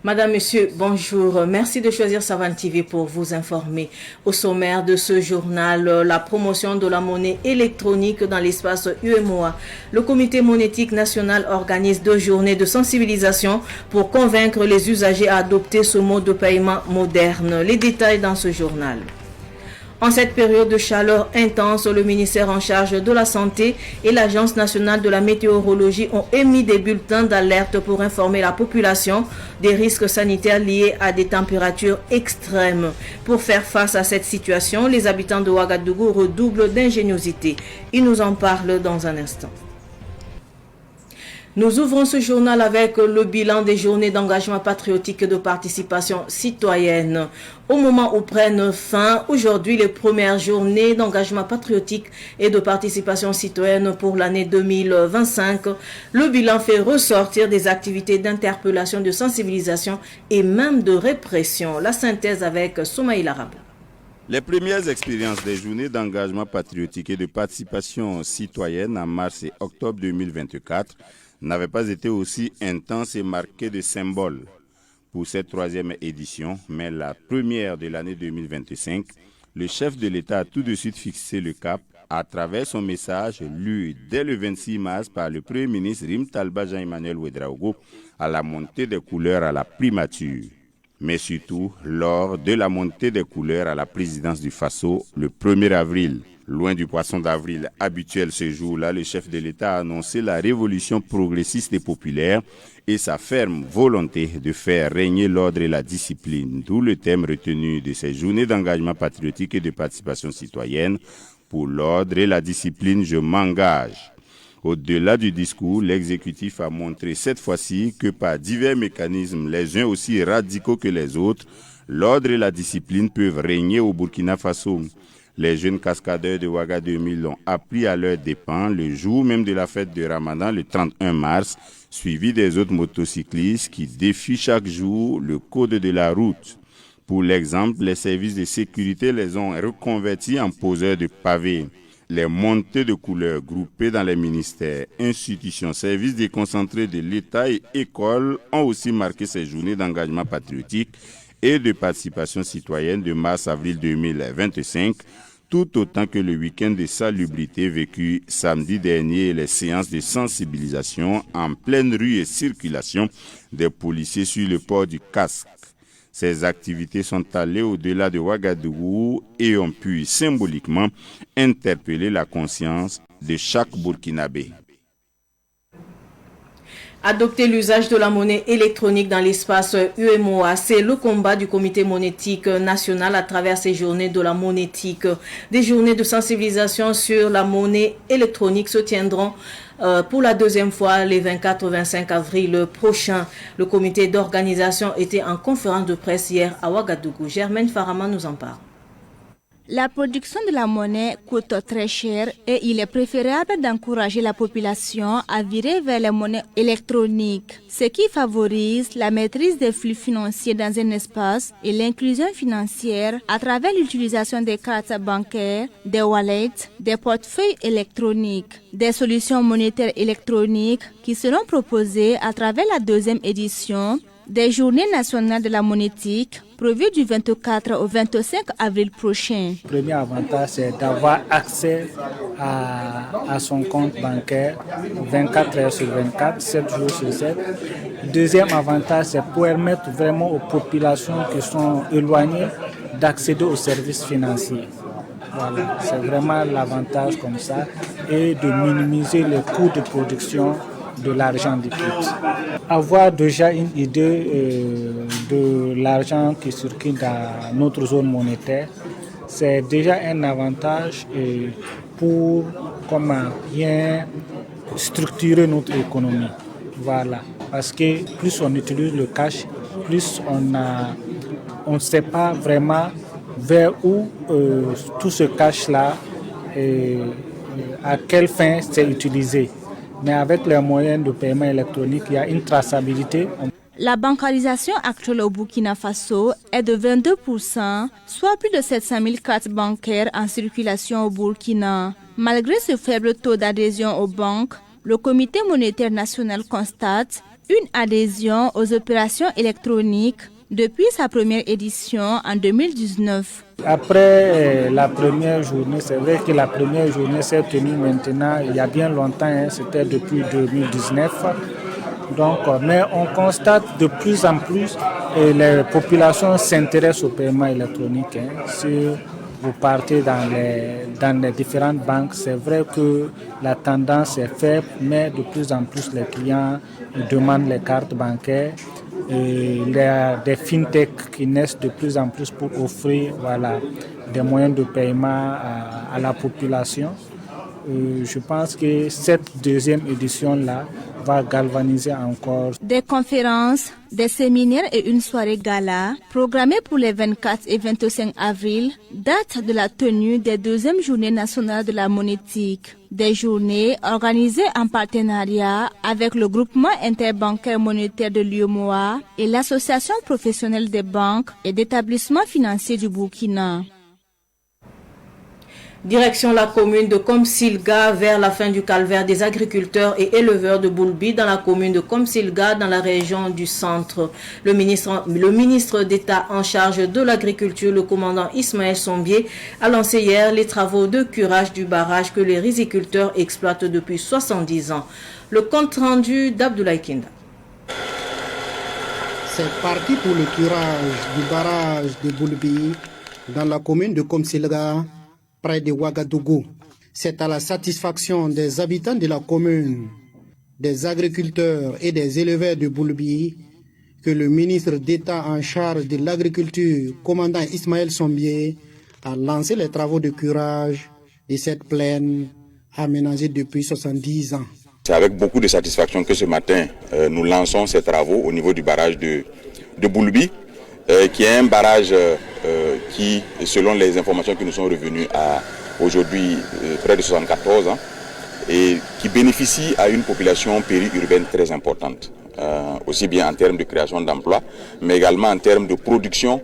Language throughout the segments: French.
Madame, Monsieur, bonjour. Merci de choisir Savane TV pour vous informer. Au sommaire de ce journal, la promotion de la monnaie électronique dans l'espace UEMOA. Le Comité monétique national organise 2 journées de sensibilisation pour convaincre les usagers à adopter ce mode de paiement moderne. Les détails dans ce journal. En cette période de chaleur intense, le ministère en charge de la Santé et l'Agence nationale de la météorologie ont émis des bulletins d'alerte pour informer la population des risques sanitaires liés à des températures extrêmes. Pour faire face à cette situation, les habitants de Ouagadougou redoublent d'ingéniosité. Ils nous en parlent dans un instant. Nous ouvrons ce journal avec le bilan des journées d'engagement patriotique et de participation citoyenne. Au moment où prennent fin aujourd'hui les premières journées d'engagement patriotique et de participation citoyenne pour l'année 2025, le bilan fait ressortir des activités d'interpellation, de sensibilisation et même de répression. La synthèse avec Soumaïla Rabla. Les premières expériences des journées d'engagement patriotique et de participation citoyenne en mars et octobre 2024 n'avaient pas été aussi intenses et marquées de symboles. Pour cette 3e édition, mais la première de l'année 2025, le chef de l'État a tout de suite fixé le cap à travers son message lu dès le 26 mars par le Premier ministre Rim Talba Jean-Emmanuel Ouedraogo à la montée des couleurs à la primature. Mais surtout lors de la montée des couleurs à la présidence du Faso le 1er avril. Loin du poisson d'avril habituel ce jour-là, le chef de l'État a annoncé la révolution progressiste et populaire et sa ferme volonté de faire régner l'ordre et la discipline, d'où le thème retenu de ces journées d'engagement patriotique et de participation citoyenne. Pour l'ordre et la discipline, je m'engage. Au-delà du discours, l'exécutif a montré cette fois-ci que par divers mécanismes, les uns aussi radicaux que les autres, l'ordre et la discipline peuvent régner au Burkina Faso. Les jeunes cascadeurs de Ouaga 2000 l'ont appris à leurs dépens le jour même de la fête de Ramadan, le 31 mars, suivi des autres motocyclistes qui défient chaque jour le code de la route. Pour l'exemple, les services de sécurité les ont reconvertis en poseurs de pavés. Les montées de couleurs groupées dans les ministères, institutions, services déconcentrés de l'État et écoles ont aussi marqué ces journées d'engagement patriotique et de participation citoyenne de mars-avril 2025, tout autant que le week-end de salubrité vécu samedi dernier et les séances de sensibilisation en pleine rue et circulation des policiers sur le port du casque. Ces activités sont allées au-delà de Ouagadougou et ont pu symboliquement interpeller la conscience de chaque Burkinabé. Adopter l'usage de la monnaie électronique dans l'espace UEMOA, c'est le combat du Comité monétique national à travers ces journées de la monétique. Des journées de sensibilisation sur la monnaie électronique se tiendront pour la 2e fois les 24 et 25 avril prochain. Le comité d'organisation était en conférence de presse hier à Ouagadougou. Germaine Farama nous en parle. La production de la monnaie coûte très cher et il est préférable d'encourager la population à virer vers les monnaies électroniques, ce qui favorise la maîtrise des flux financiers dans un espace et l'inclusion financière à travers l'utilisation des cartes bancaires, des wallets, des portefeuilles électroniques, des solutions monétaires électroniques qui seront proposées à travers la 2e édition des Journées nationales de la monétique prévues du 24 au 25 avril prochain. Le premier avantage, c'est d'avoir accès à son compte bancaire 24 heures sur 24, 7 jours sur 7. Deuxième avantage, c'est permettre vraiment aux populations qui sont éloignées d'accéder aux services financiers. Voilà, c'est vraiment l'avantage comme ça et de minimiser les coûts de production de l'argent liquide. Avoir déjà une idée de l'argent qui circule dans notre zone monétaire, c'est déjà un avantage pour bien structurer notre économie. Voilà, parce que plus on utilise le cash, plus on ne sait pas vraiment vers où tout ce cash-là, à quelle fin c'est utilisé. Mais avec les moyens de paiement électronique, il y a une traçabilité. La bancarisation actuelle au Burkina Faso est de 22%, soit plus de 700 000 cartes bancaires en circulation au Burkina. Malgré ce faible taux d'adhésion aux banques, le Comité monétaire national constate une adhésion aux opérations électroniques depuis sa première édition en 2019. Après la première journée, c'est vrai que la première journée s'est tenue maintenant, il y a bien longtemps, c'était depuis 2019. Donc, mais on constate de plus en plus et les populations s'intéressent au paiement électronique. Si vous partez dans les différentes banques, c'est vrai que la tendance est faible, mais de plus en plus les clients demandent les cartes bancaires. Et il y a des fintech qui naissent de plus en plus pour offrir des moyens de paiement à la population. Je pense que cette deuxième édition-là va galvaniser encore. Des conférences, des séminaires et une soirée gala programmée pour les 24 et 25 avril datent de la tenue des 2e journées nationales de la monétique. Des journées organisées en partenariat avec le groupement interbancaire monétaire de l'UEMOA et l'association professionnelle des banques et d'établissements financiers du Burkina. Direction la commune de Komsilga vers la fin du calvaire des agriculteurs et éleveurs de Boulbi dans la commune de Komsilga dans la région du centre. Le ministre d'État en charge de l'agriculture, le commandant Ismaël Sombier, a lancé hier les travaux de curage du barrage que les riziculteurs exploitent depuis 70 ans. Le compte rendu d'Abdoulaye Kinda. C'est parti pour le curage du barrage de Boulbi dans la commune de Komsilga, près de Ouagadougou. C'est à la satisfaction des habitants de la commune, des agriculteurs et des éleveurs de Boulbi que le ministre d'État en charge de l'agriculture, commandant Ismaël Sombier, a lancé les travaux de curage de cette plaine aménagée depuis 70 ans. C'est avec beaucoup de satisfaction que ce matin, nous lançons ces travaux au niveau du barrage de Boulbi, qui est un barrage qui, selon les informations qui nous sont revenues à aujourd'hui près de 74 ans, et qui bénéficie à une population périurbaine très importante, aussi bien en termes de création d'emplois, mais également en termes de production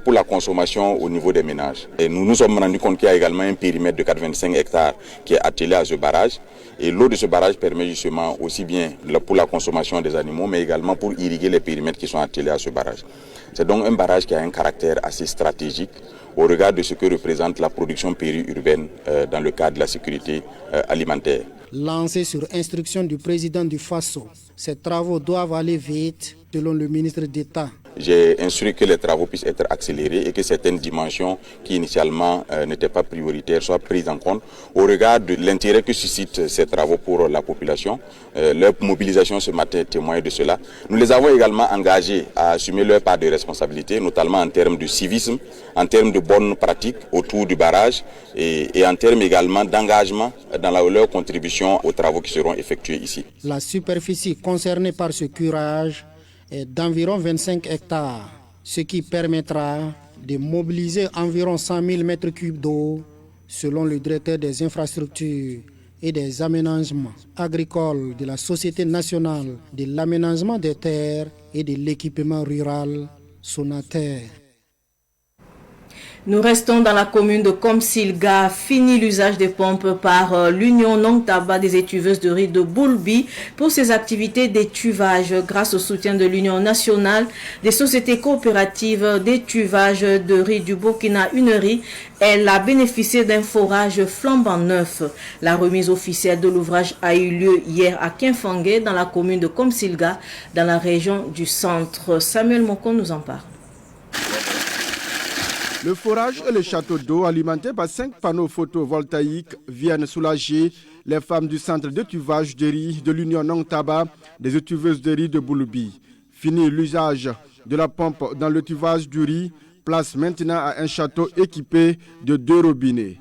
pour la consommation au niveau des ménages. Et nous nous sommes rendus compte qu'il y a également un périmètre de 85 hectares qui est attelé à ce barrage. Et l'eau de ce barrage permet justement aussi bien pour la consommation des animaux, mais également pour irriguer les périmètres qui sont attelés à ce barrage. C'est donc un barrage qui a un caractère assez stratégique au regard de ce que représente la production périurbaine dans le cadre de la sécurité alimentaire. Lancé sur instruction du président du FASO, ces travaux doivent aller vite selon le ministre d'État. J'ai instruit que les travaux puissent être accélérés et que certaines dimensions qui initialement n'étaient pas prioritaires soient prises en compte au regard de l'intérêt que suscitent ces travaux pour la population. Leur mobilisation ce matin témoigne de cela. Nous les avons également engagés à assumer leur part de responsabilité, notamment en termes de civisme, en termes de bonnes pratiques autour du barrage et en termes également d'engagement dans leur contribution aux travaux qui seront effectués ici. La superficie concernée par ce curage est d'environ 25 hectares, ce qui permettra de mobiliser environ 100 000 mètres cubes d'eau, selon le directeur des infrastructures et des aménagements agricoles de la Société nationale de l'aménagement des terres et de l'équipement rural, Sonater. Nous restons dans la commune de Komsilga. Fini l'usage des pompes par l'Union Nongtaba des étuveuses de riz de Boulbi pour ses activités d'étuvage. Grâce au soutien de l'Union nationale des sociétés coopératives d'étuvage de riz du Burkina UNERI, elle a bénéficié d'un forage flambant neuf. La remise officielle de l'ouvrage a eu lieu hier à Kinfangé dans la commune de Komsilga, dans la région du centre. Samuel Mokon nous en parle. Le forage et le château d'eau alimentés par 5 panneaux photovoltaïques viennent soulager les femmes du centre d'étuvage de riz de l'Union Nongtaba des étuveuses de riz de Boulbi. Fini l'usage de la pompe dans l'étuvage du riz, place maintenant à un château équipé de 2 robinets.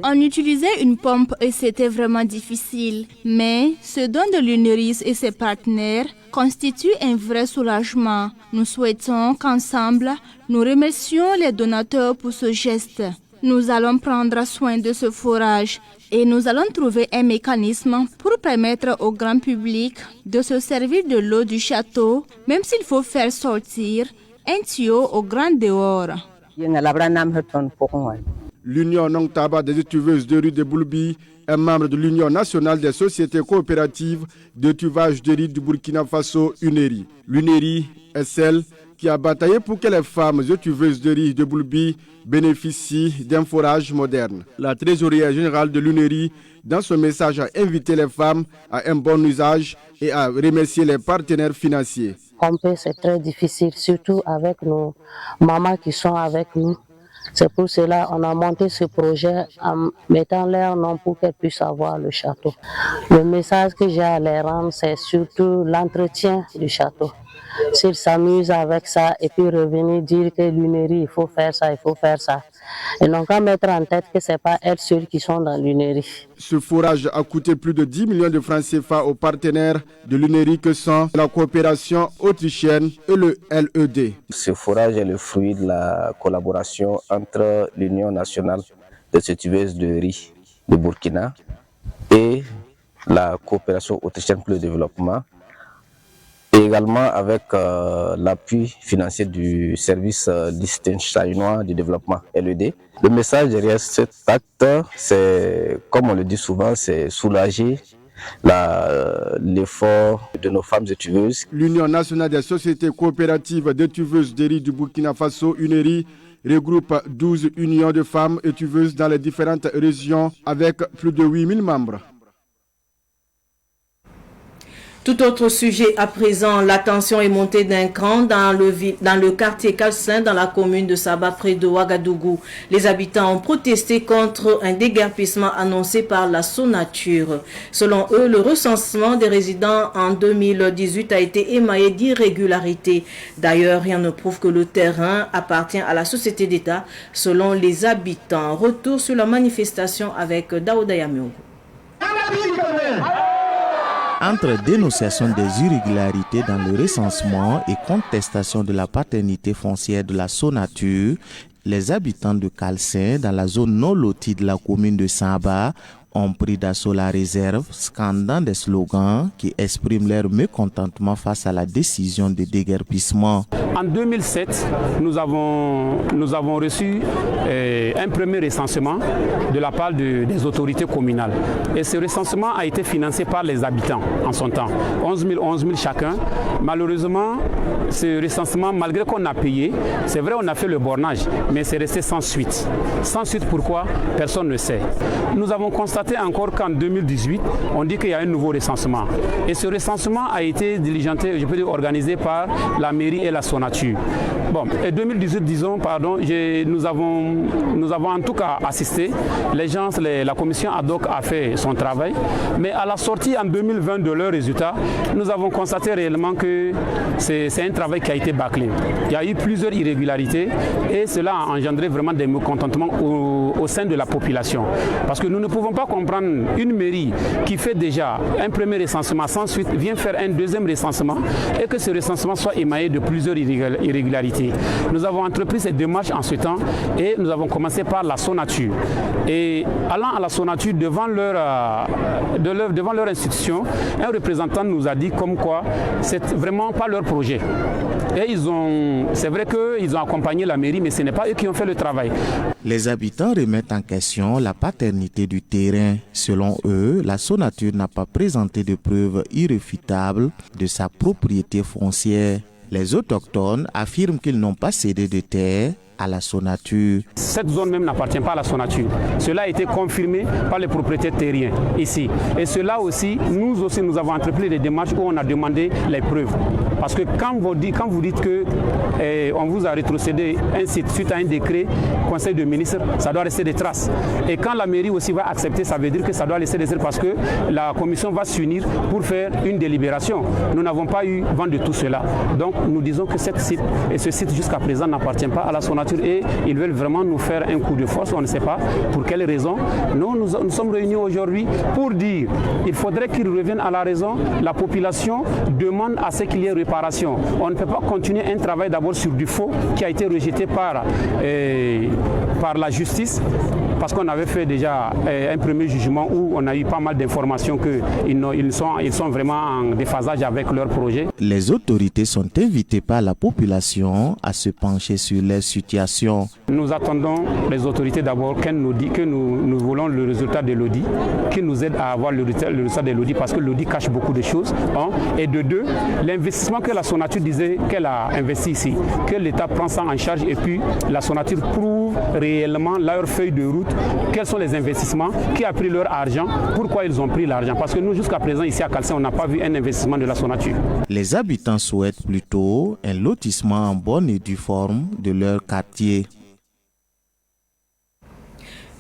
On utilisait une pompe et c'était vraiment difficile. Mais ce don de l'UNERIS et ses partenaires constitue un vrai soulagement. Nous souhaitons qu'ensemble, nous remercions les donateurs pour ce geste. Nous allons prendre soin de ce forage et nous allons trouver un mécanisme pour permettre au grand public de se servir de l'eau du château, même s'il faut faire sortir un tuyau au grand dehors. L'Union Nongtaba des étuveuses de riz de Boulbi un membre de l'Union nationale des sociétés coopératives de tuvage de riz du Burkina Faso, UNERI. L'UNERI est celle qui a bataillé pour que les femmes tuveuses de riz de Boulbi bénéficient d'un forage moderne. La trésorière générale de l'UNERI, dans son message, a invité les femmes à un bon usage et à remercier les partenaires financiers. C'est très difficile, surtout avec nos mamans qui sont avec nous. C'est pour cela qu'on a monté ce projet en mettant leur nom pour qu'elles puissent avoir le château. Le message que j'ai à les rendre, c'est surtout l'entretien du château. S'ils s'amusent avec ça et puis revenir dire que l'UNERI, il faut faire ça, il faut faire ça. Et non qu'à mettre en tête que ce n'est pas elles seules qui sont dans l'UNERI. Ce forage a coûté plus de 10 millions de francs CFA aux partenaires de l'UNERI que sont la coopération autrichienne et le LED. Ce forage est le fruit de la collaboration entre l'Union nationale des tuveuses de riz de Burkina et la coopération autrichienne pour le développement, et également avec l'appui financier du service liechtensteinois du développement LED. Le message derrière cet acte, c'est, comme on le dit souvent, c'est soulager l'effort de nos femmes tuveuses. L'Union nationale des sociétés coopératives de tuveuses de riz du Burkina Faso, UNERI, regroupe 12 unions de femmes tuveuses dans les différentes régions avec plus de 8000 membres. Tout autre sujet à présent, la tension est montée d'un cran dans le quartier Calcin, dans la commune de Saba, près de Ouagadougou. Les habitants ont protesté contre un déguerpissement annoncé par la Sonature. Selon eux, le recensement des résidents en 2018 a été émaillé d'irrégularités. D'ailleurs, rien ne prouve que le terrain appartient à la société d'État, selon les habitants. Retour sur la manifestation avec Daouda Yamiogo. Entre dénonciation des irrégularités dans le recensement et contestation de la paternité foncière de la Sonature, les habitants de Calcin, dans la zone non lotie de la commune de Saba, ont pris d'assaut la réserve, scandant des slogans qui expriment leur mécontentement face à la décision de déguerpissement. En 2007, nous avons reçu un premier recensement de la part des autorités communales. Et ce recensement a été financé par les habitants en son temps, 11 000 chacun. Malheureusement, ce recensement, malgré qu'on a payé, c'est vrai on a fait le bornage, mais c'est resté sans suite. Sans suite pourquoi? Personne ne sait. Nous avons constaté encore qu'en 2018, on dit qu'il y a un nouveau recensement. Et ce recensement a été diligenté, je peux dire organisé par la mairie et la Sonature. Bon, et 2018, disons, pardon, nous avons en tout cas assisté. La commission ad hoc a fait son travail. Mais à la sortie en 2020 de leurs résultats, nous avons constaté réellement que c'est un travail qui a été bâclé. Il y a eu plusieurs irrégularités et cela a engendré vraiment des mécontentements au sein de la population. Parce que nous ne pouvons pas comprendre une mairie qui fait déjà un premier recensement sans suite, vient faire un deuxième recensement et que ce recensement soit émaillé de plusieurs irrégularités. Nous avons entrepris cette démarche en ce temps et nous avons commencé par la Sonature. Et allant à la Sonature, devant leur institution, un représentant nous a dit comme quoi c'est vraiment pas leur projet. Et c'est vrai qu'ils ont accompagné la mairie, mais ce n'est pas eux qui ont fait le travail. Les habitants remettent en question la paternité du terrain. Selon eux, la Sonature n'a pas présenté de preuves irréfutables de sa propriété foncière. Les autochtones affirment qu'ils n'ont pas cédé de terre à la Sonature. Cette zone même n'appartient pas à la Sonature. Cela a été confirmé par les propriétaires terriens ici. Et cela aussi, nous avons entrepris des démarches où on a demandé les preuves. Parce que quand vous dites que on vous a rétrocédé un site suite à un décret Conseil de ministres, ça doit rester des traces. Et quand la mairie aussi va accepter, ça veut dire que ça doit laisser des traces parce que la commission va s'unir pour faire une délibération. Nous n'avons pas eu vent de tout cela. Donc nous disons que ce site jusqu'à présent n'appartient pas à la Sonature et ils veulent vraiment nous faire un coup de force, on ne sait pas pour quelle raison. Nous sommes réunis aujourd'hui pour dire qu'il faudrait qu'ils reviennent à la raison. La population demande à ce qu'il y ait réparation. On ne peut pas continuer un travail d'abord sur du faux qui a été rejeté par la justice parce qu'on avait fait déjà un premier jugement où on a eu pas mal d'informations qu'ils sont vraiment en déphasage avec leur projet. Les autorités sont invitées par la population à se pencher sur leur situation. Nous attendons les autorités d'abord qu'elles nous disent que nous voulons le résultat de l'audit, qu'ils nous aident à avoir le résultat de l'audit parce que l'audit cache beaucoup de choses. Et de deux, l'investissement que la Sonature disait qu'elle a investi ici, que l'État prend ça en charge et puis la Sonature prouve réellement leur feuille de route, quels sont les investissements, qui a pris leur argent, pourquoi ils ont pris l'argent. Parce que nous, jusqu'à présent, ici à Calcin, on n'a pas vu un investissement de la Sonature. Les habitants souhaitent plutôt un lotissement en bonne et due forme de leur quartier.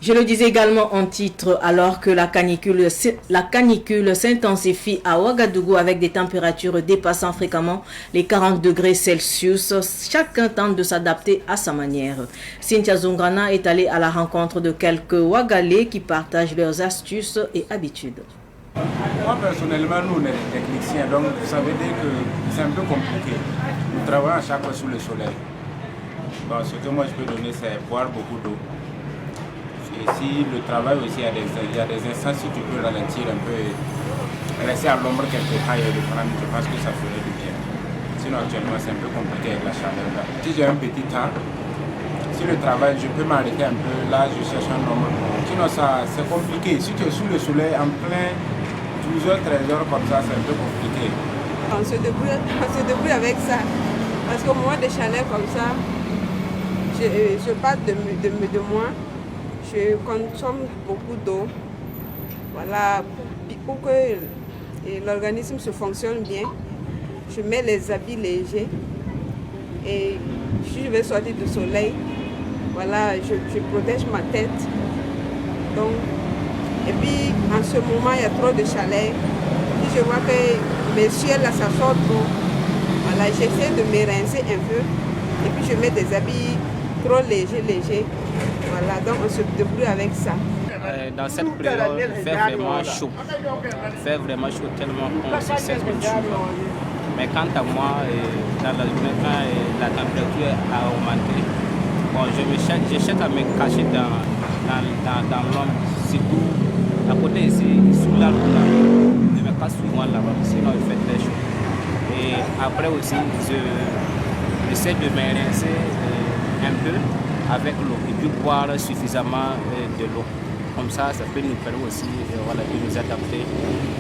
Je le disais également en titre, alors que la canicule s'intensifie à Ouagadougou avec des températures dépassant fréquemment les 40 degrés Celsius, chacun tente de s'adapter à sa manière. Cynthia Zungrana est allée à la rencontre de quelques Ouagalais qui partagent leurs astuces et habitudes. Moi personnellement, nous on est des techniciens, donc ça veut dire que c'est un peu compliqué. Nous travaillons à chaque fois sous le soleil. Bon, ce que moi je peux donner, c'est boire beaucoup d'eau. Et si le travail aussi, il y a des instants, si tu peux ralentir un peu, rester à l'ombre quelque temps et reprendre, je pense que ça ferait du bien. Sinon actuellement c'est un peu compliqué avec la chaleur là. Si j'ai un petit temps, si le travail, je peux m'arrêter un peu, là je cherche un nombre. Sinon c'est compliqué. Si tu es sous le soleil en plein 12h, 13h comme ça, c'est un peu compliqué. On se débrouille avec ça. Parce qu'au moment de chaleur comme ça, je parle de moi. Je consomme beaucoup d'eau, voilà, pour que l'organisme se fonctionne bien. Je mets les habits légers et si je vais sortir du soleil, voilà, je protège ma tête. Donc, et puis en ce moment, il y a trop de chaleur. Si je vois que mes yeux là, ça sort trop, voilà, j'essaie de me rincer un peu et puis je mets des habits trop légers. Voilà, donc on se débrouille avec ça. Dans cette période, il fait vraiment chaud. Il fait vraiment chaud tellement qu'on se sert de chaud. Mais quant à moi, dans la journée, quand la température a augmenté, bon, je cherche à me cacher dans l'ombre. Surtout à côté ici, sous l'arbre là, je me cache souvent là-bas, sinon il fait très chaud. Et après aussi, j'essaie de me rincer un peu avec l'eau et puis boire suffisamment de l'eau. Comme ça peut nous permettre aussi voilà, de nous adapter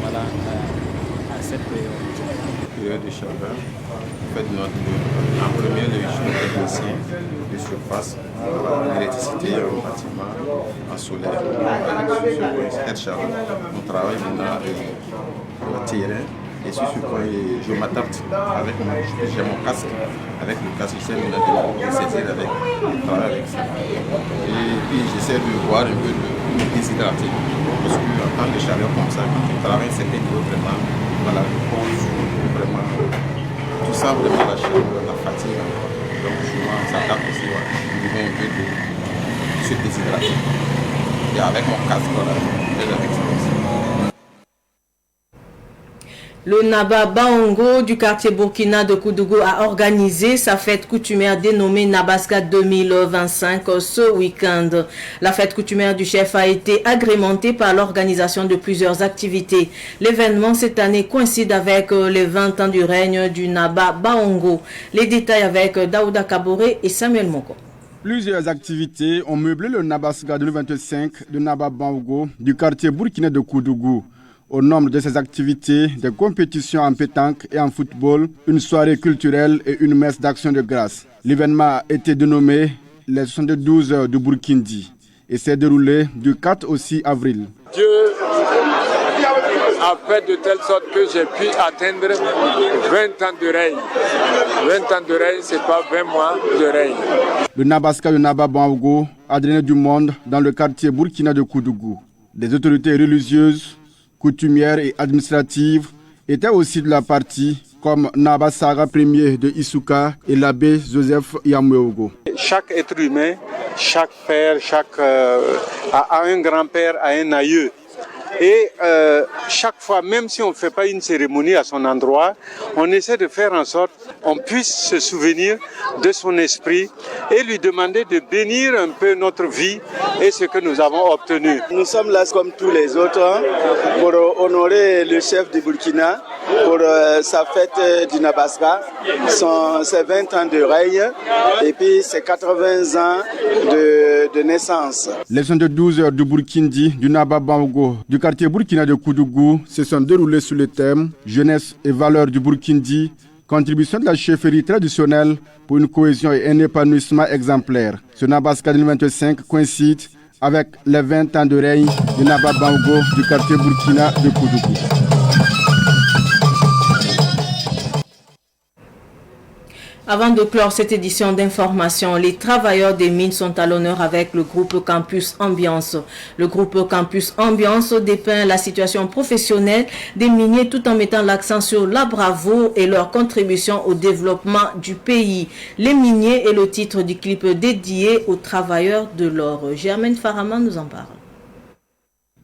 voilà, à cette période. Période de chaleur, en fait, en premier, le technicien de surface, l'électricité au bâtiment, en solaire, sur cette chaleur. On travaille maintenant au terrain. Et sur ce point, je m'adapte avec j'ai mon casque. Avec le casque, j'essaie maintenant de saisir avec, de travailler avec ça. Et puis j'essaie de boire un peu de me déshydrater. Parce qu'en temps de chaleur comme ça, quand tu travailles, c'est vraiment voilà, vraiment, tu sens vraiment la chaleur, la fatigue. Donc souvent, on s'adapte aussi, voilà. Je mets un peu de se déshydrater. Et avec mon casque, voilà, j'aide avec ça aussi. Le Naba Baongo du quartier Burkina de Koudougou a organisé sa fête coutumière dénommée Nabaska 2025 ce week-end. La fête coutumière du chef a été agrémentée par l'organisation de plusieurs activités. L'événement cette année coïncide avec les 20 ans du règne du Naba Baongo. Les détails avec Daouda Kaboré et Samuel Moko. Plusieurs activités ont meublé le Nabaska 2025 de Naba Baongo du quartier Burkina de Koudougou. Au nombre de ces activités, des compétitions en pétanque et en football, une soirée culturelle et une messe d'action de grâce. L'événement a été dénommé les 72 heures de Burkindi et s'est déroulé du 4 au 6 avril. Dieu a fait de telle sorte que j'ai pu atteindre 20 ans de règne. 20 ans de règne, ce n'est pas 20 mois de règne. Le Nabaska de Naba Baongo a drainé du monde dans le quartier Burkina de Koudougou. Des autorités religieuses, coutumières et administratives étaient aussi de la partie, comme Naba Sara Ier de Isuka et l'abbé Joseph Yamuogo. Chaque être humain, chaque père, a un grand-père, a un aïeux. Et chaque fois, même si on ne fait pas une cérémonie à son endroit, on essaie de faire en sorte qu'on puisse se souvenir de son esprit et lui demander de bénir un peu notre vie et ce que nous avons obtenu. Nous sommes là comme tous les autres pour honorer le chef du Burkina pour sa fête du Nabaska, ses 20 ans de règne et puis ses 80 ans de naissance. Les 72 heures du Burkindi, du Naba Bango, du quartier Burkina de Koudougou se sont déroulées sous le thème Jeunesse et valeurs du Burkindi, contribution de la chefferie traditionnelle pour une cohésion et un épanouissement exemplaire. Ce Nabaska 2025 coïncide avec les 20 ans de règne du Naba Bango du quartier Burkina de Koudougou. Avant de clore cette édition d'information, les travailleurs des mines sont à l'honneur avec le groupe Campus Ambiance. Le groupe Campus Ambiance dépeint la situation professionnelle des miniers tout en mettant l'accent sur la bravoure et leur contribution au développement du pays. Les miniers est le titre du clip dédié aux travailleurs de l'or. Germaine Farama nous en parle.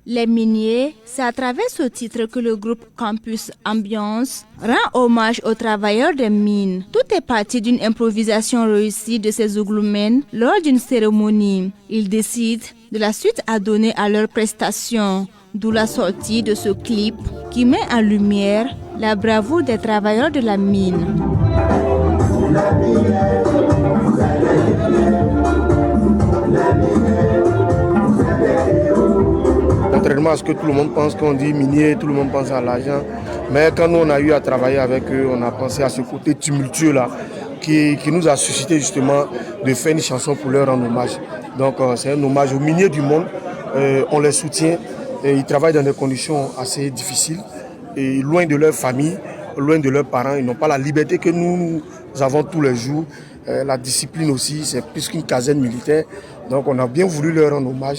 Les miniers, c'est à travers ce titre que le groupe Campus Ambiance rend hommage aux travailleurs des mines. Tout est parti d'une improvisation réussie de ces Zouglumènes lors d'une cérémonie. Ils décident de la suite à donner à leurs prestations, d'où la sortie de ce clip qui met en lumière la bravoure des travailleurs de la mine. Contrairement à ce que tout le monde pense, quand on dit minier, tout le monde pense à l'argent. Mais quand nous on a eu à travailler avec eux, on a pensé à ce côté tumultueux là, qui nous a suscité justement de faire une chanson pour leur rendre hommage. Donc c'est un hommage aux miniers du monde. On les soutient. Et ils travaillent dans des conditions assez difficiles. Et loin de leur famille, loin de leurs parents. Ils n'ont pas la liberté que nous avons tous les jours. La discipline aussi, c'est plus qu'une caserne militaire. Donc on a bien voulu leur rendre hommage.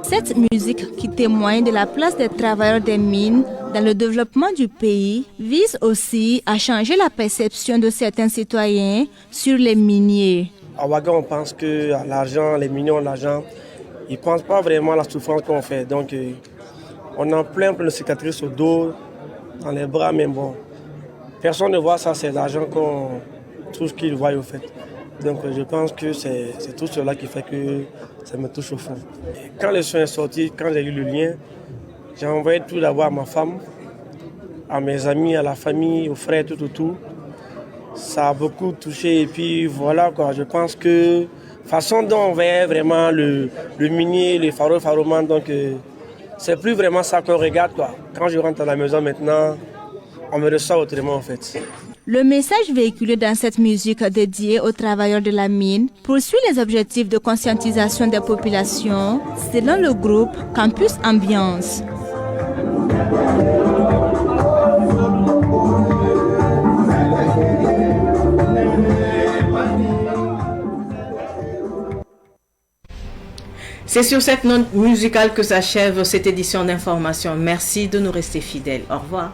Cette musique qui témoigne de la place des travailleurs des mines dans le développement du pays vise aussi à changer la perception de certains citoyens sur les miniers. À Ouaga, on pense que l'argent, les miniers ont l'argent. Ils ne pensent pas vraiment à la souffrance qu'on fait. Donc on a plein de cicatrices au dos, dans les bras, mais bon. Personne ne voit ça, c'est l'argent tout ce qu'ils voient au fait. Donc je pense que c'est tout cela qui fait que ça me touche au fond. Et quand le son est sorti, quand j'ai eu le lien, j'ai envoyé tout d'abord à ma femme, à mes amis, à la famille, aux frères, tout. Ça a beaucoup touché et puis voilà quoi, je pense que façon dont on voyait vraiment le minier, le faroman, donc c'est plus vraiment ça qu'on regarde quoi. Quand je rentre à la maison maintenant, on me ressent autrement en fait. Le message véhiculé dans cette musique dédiée aux travailleurs de la mine poursuit les objectifs de conscientisation des populations selon le groupe Campus Ambiance. C'est sur cette note musicale que s'achève cette édition d'information. Merci de nous rester fidèles. Au revoir.